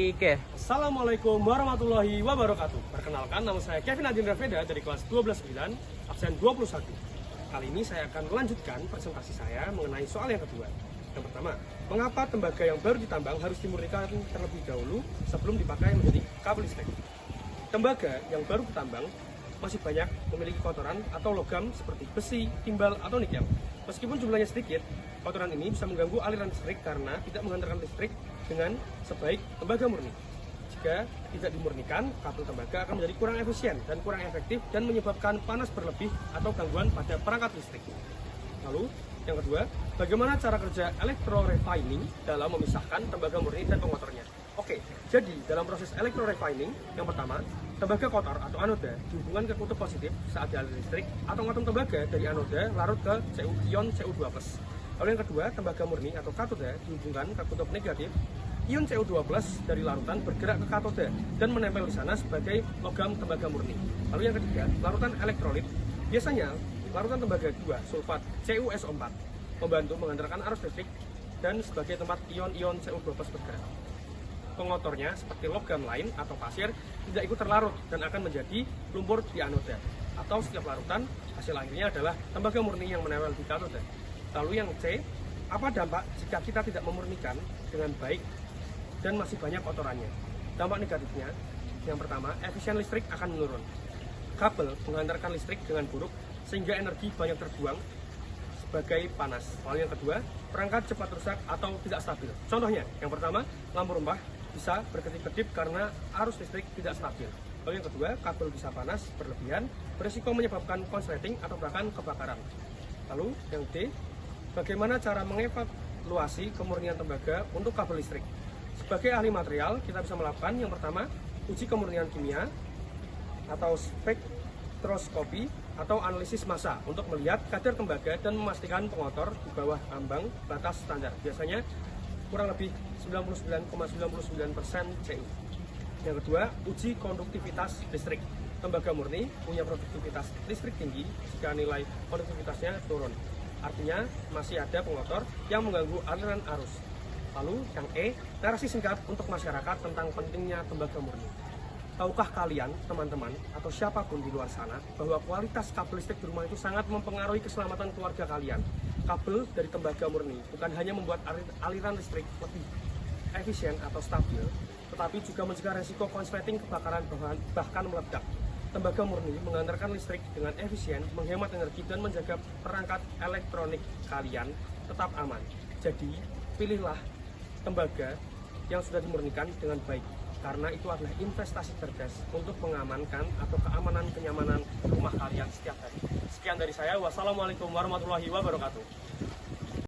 Oke. Assalamualaikum warahmatullahi wabarakatuh. Perkenalkan, nama saya Kevin Adin Raveda dari kelas 12-9, absen 21. Kali ini saya akan melanjutkan presentasi saya mengenai soal yang kedua. Yang pertama, mengapa tembaga yang baru ditambang harus dimurnikan terlebih dahulu sebelum dipakai menjadi kabel listrik? Tembaga yang baru ditambang masih banyak memiliki kotoran atau logam seperti besi, timbal, atau nikel. Meskipun jumlahnya sedikit, kotoran ini bisa mengganggu aliran listrik karena tidak menghantarkan listrik dengan sebaik tembaga murni. Jika tidak dimurnikan, kabel tembaga akan menjadi kurang efisien dan kurang efektif dan menyebabkan panas berlebih atau gangguan pada perangkat listrik. Lalu, yang kedua, bagaimana cara kerja electro-refining dalam memisahkan tembaga murni dan pengotornya? Oke, jadi dalam proses electro-refining, yang pertama, tembaga kotor atau anoda dihubungkan ke kutub positif saat dialiri listrik atau atom tembaga dari anoda larut ke ion Cu2+. Lalu yang kedua, tembaga murni atau katoda dihubungkan ke kutub negatif. Ion Cu2+ dari larutan bergerak ke katoda dan menempel di sana sebagai logam tembaga murni. Lalu yang ketiga, larutan elektrolit. Biasanya, larutan tembaga 2 sulfat CuSO4 membantu menghantarkan arus listrik dan sebagai tempat ion-ion Cu2+ bergerak. Pengotornya seperti logam lain atau pasir tidak ikut terlarut dan akan menjadi lumpur di anoda. Atau setiap larutan, hasil akhirnya adalah tembaga murni yang menempel di katoda. Lalu yang C, apa dampak jika kita tidak memurnikan dengan baik dan masih banyak kotorannya? Dampak negatifnya, yang pertama, efisien listrik akan menurun. Kabel menghantarkan listrik dengan buruk sehingga energi banyak terbuang sebagai panas. Lalu yang kedua, perangkat cepat rusak atau tidak stabil. Contohnya, yang pertama, lampu rumah bisa berkedip-kedip karena arus listrik tidak stabil. Lalu yang kedua, kabel bisa panas berlebihan, berisiko menyebabkan konsleting atau bahkan kebakaran. Lalu yang D, bagaimana cara mengevaluasi kemurnian tembaga untuk kabel listrik? Sebagai ahli material, kita bisa melakukan yang pertama, uji kemurnian kimia atau spektroskopi atau analisis massa untuk melihat kadar tembaga dan memastikan pengotor di bawah ambang batas standar. Biasanya kurang lebih 99,99% Cu. Yang kedua, uji konduktivitas listrik. Tembaga murni punya produktivitas listrik tinggi jika nilai konduktivitasnya turun. Artinya masih ada pengotor yang mengganggu aliran arus. Lalu yang E, narasi singkat untuk masyarakat tentang pentingnya tembaga murni. Tahukah kalian, teman-teman, atau siapapun di luar sana, bahwa kualitas kabel listrik di rumah itu sangat mempengaruhi keselamatan keluarga kalian? Kabel dari tembaga murni bukan hanya membuat aliran listrik lebih efisien atau stabil, tetapi juga mencegah resiko konsleting, kebakaran, bahkan meledak. Tembaga murni menghantarkan listrik dengan efisien, menghemat energi, dan menjaga perangkat elektronik kalian tetap aman. Jadi, pilihlah tembaga yang sudah dimurnikan dengan baik, karena itu adalah investasi cerdas untuk mengamankan atau kenyamanan rumah kalian setiap hari. Sekian dari saya, wassalamualaikum warahmatullahi wabarakatuh.